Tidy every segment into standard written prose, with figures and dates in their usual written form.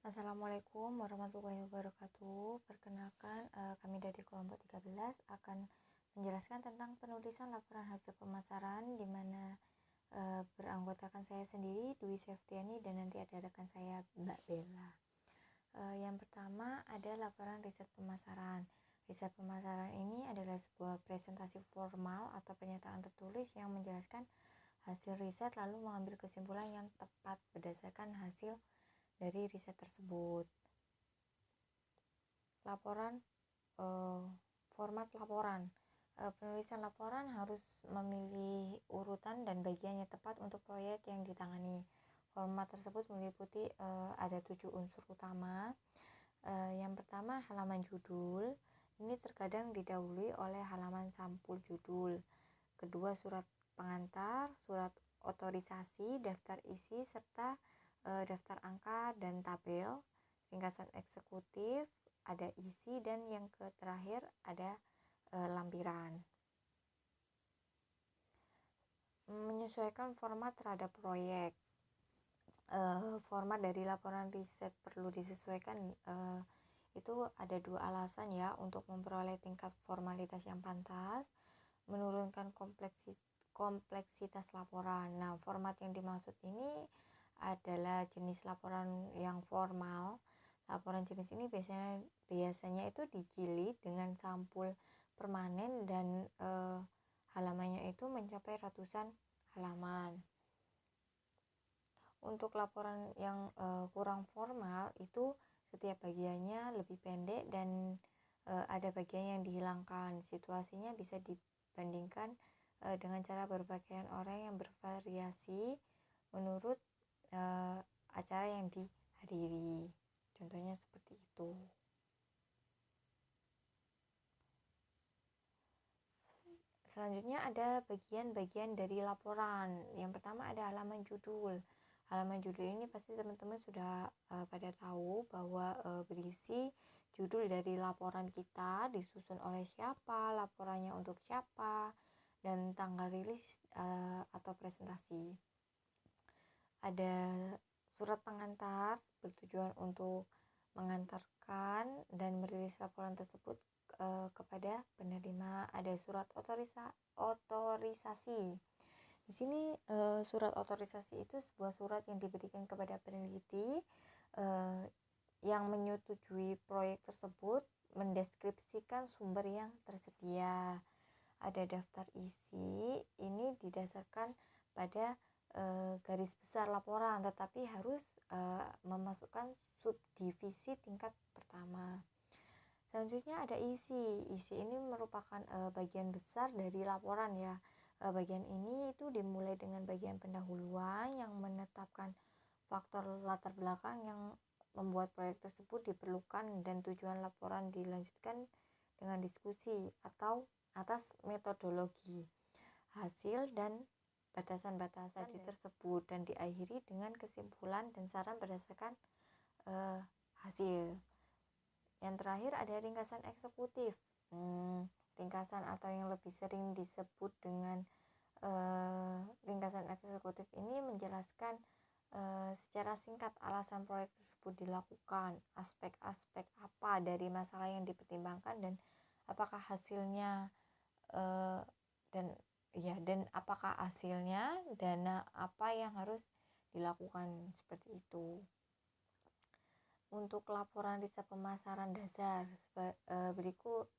Assalamualaikum warahmatullahi wabarakatuh. Perkenalkan, kami dari kelompok 13 akan menjelaskan tentang penulisan laporan hasil pemasaran di mana beranggotakan saya sendiri, Dwi Septiani, dan nanti ada rekan saya, Mbak Bella. Yang pertama ada laporan riset pemasaran. Riset pemasaran ini adalah sebuah presentasi formal atau pernyataan tertulis yang menjelaskan hasil riset lalu mengambil kesimpulan yang tepat berdasarkan hasil dari riset tersebut. Laporan, format laporan. Penulisan laporan harus memilih urutan dan bagian yang tepat untuk proyek yang ditangani. Format tersebut meliputi ada 7 unsur utama. Yang pertama, halaman judul. Ini terkadang didahului oleh halaman sampul judul. Kedua, surat pengantar, surat otorisasi, daftar isi, serta daftar angka dan tabel. Ringkasan eksekutif, ada isi, dan yang terakhir ada lampiran. Menyesuaikan format terhadap proyek. Format dari laporan riset perlu disesuaikan. Itu ada 2 alasan ya, untuk memperoleh tingkat formalitas yang pantas, menurunkan kompleksitas laporan. Nah, format yang dimaksud ini adalah jenis laporan yang formal. Laporan jenis ini biasanya itu dijilid dengan sampul permanen dan halamannya itu mencapai ratusan halaman. Untuk laporan yang kurang formal itu setiap bagiannya lebih pendek dan ada bagian yang dihilangkan. Situasinya bisa dibandingkan dengan cara berpakaian orang yang bervariasi menurut acara yang dihadiri. Contohnya seperti itu. Selanjutnya ada bagian-bagian dari laporan. Yang pertama ada halaman judul. Halaman judul ini pasti teman-teman sudah pada tahu bahwa berisi judul dari laporan kita, disusun oleh siapa, laporannya untuk siapa, dan tanggal rilis atau presentasi. Ada surat pengantar bertujuan untuk mengantarkan dan merilis laporan tersebut kepada penerima. Ada surat otorisasi. Di sini surat otorisasi itu sebuah surat yang diberikan kepada peneliti yang menyetujui proyek tersebut, mendeskripsikan sumber yang tersedia. Ada daftar isi, ini didasarkan pada garis besar laporan, tetapi harus memasukkan subdivisi tingkat pertama. Selanjutnya ada isi. Isi ini merupakan bagian besar dari laporan ya. Bagian ini itu dimulai dengan bagian pendahuluan yang menetapkan faktor latar belakang yang membuat proyek tersebut diperlukan dan tujuan laporan, dilanjutkan dengan diskusi atau atas metodologi, hasil dan batasan-batasan tersebut, dan diakhiri dengan kesimpulan dan saran berdasarkan hasil. Yang terakhir ada ringkasan eksekutif. Ringkasan atau yang lebih sering disebut dengan ringkasan eksekutif ini menjelaskan secara singkat alasan proyek tersebut dilakukan, aspek-aspek apa dari masalah yang dipertimbangkan, dan apakah hasilnya dan apakah hasilnya, dana apa yang harus dilakukan, seperti itu. Untuk laporan riset pemasaran dasar berikut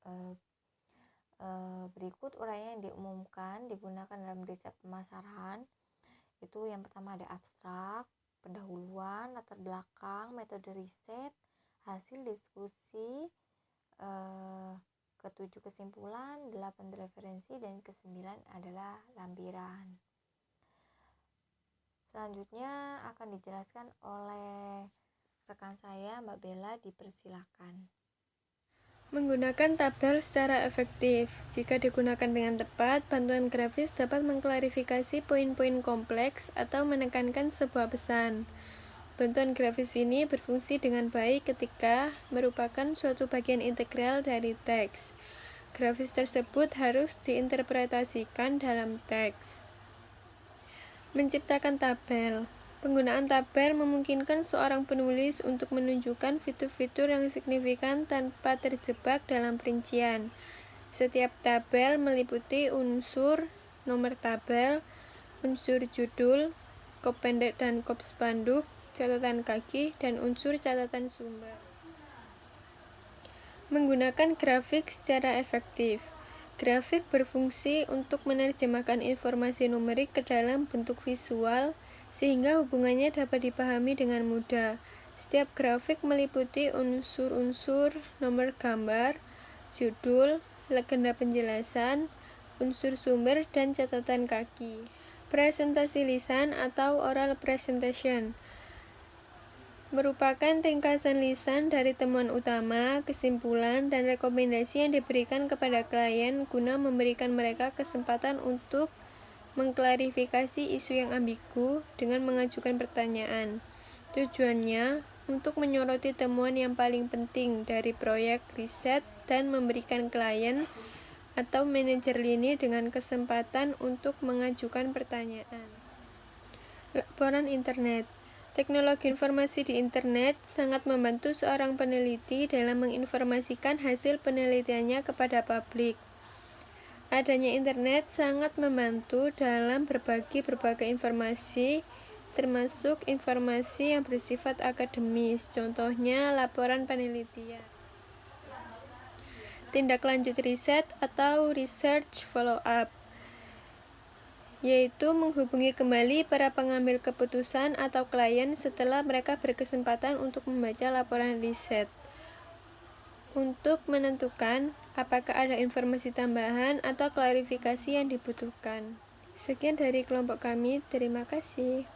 uraian yang diumumkan digunakan dalam riset pemasaran. Itu yang pertama ada abstrak, pendahuluan, latar belakang, metode riset, hasil diskusi, ke-7 kesimpulan, 8 referensi, dan ke-9 adalah lampiran. Selanjutnya akan dijelaskan oleh rekan saya, Mbak Bella, dipersilakan. Menggunakan tabel secara efektif. Jika digunakan dengan tepat, bantuan grafis dapat mengklarifikasi poin-poin kompleks atau menekankan sebuah pesan. Bantuan grafis ini berfungsi dengan baik ketika merupakan suatu bagian integral dari teks. Grafis tersebut harus diinterpretasikan dalam teks. Menciptakan tabel. Penggunaan tabel memungkinkan seorang penulis untuk menunjukkan fitur-fitur yang signifikan tanpa terjebak dalam perincian. Setiap tabel meliputi unsur nomor tabel, unsur judul, kop pendek dan kop spanduk, catatan kaki, dan unsur catatan sumber. Menggunakan grafik secara efektif. Grafik berfungsi untuk menerjemahkan informasi numerik ke dalam bentuk visual, sehingga hubungannya dapat dipahami dengan mudah. Setiap grafik meliputi unsur-unsur nomor gambar, judul, legenda penjelasan, unsur sumber, dan catatan kaki. Presentasi lisan atau oral presentation merupakan ringkasan lisan dari temuan utama, kesimpulan, dan rekomendasi yang diberikan kepada klien guna memberikan mereka kesempatan untuk mengklarifikasi isu yang ambigu dengan mengajukan pertanyaan. Tujuannya untuk menyoroti temuan yang paling penting dari proyek riset dan memberikan klien atau manajer lini dengan kesempatan untuk mengajukan pertanyaan. Laporan internet. Teknologi informasi di internet sangat membantu seorang peneliti dalam menginformasikan hasil penelitiannya kepada publik. Adanya internet sangat membantu dalam berbagi berbagai informasi, termasuk informasi yang bersifat akademis, contohnya laporan penelitian. Tindak lanjut riset atau research follow-up, yaitu menghubungi kembali para pengambil keputusan atau klien setelah mereka berkesempatan untuk membaca laporan riset, untuk menentukan apakah ada informasi tambahan atau klarifikasi yang dibutuhkan. Sekian dari kelompok kami, terima kasih.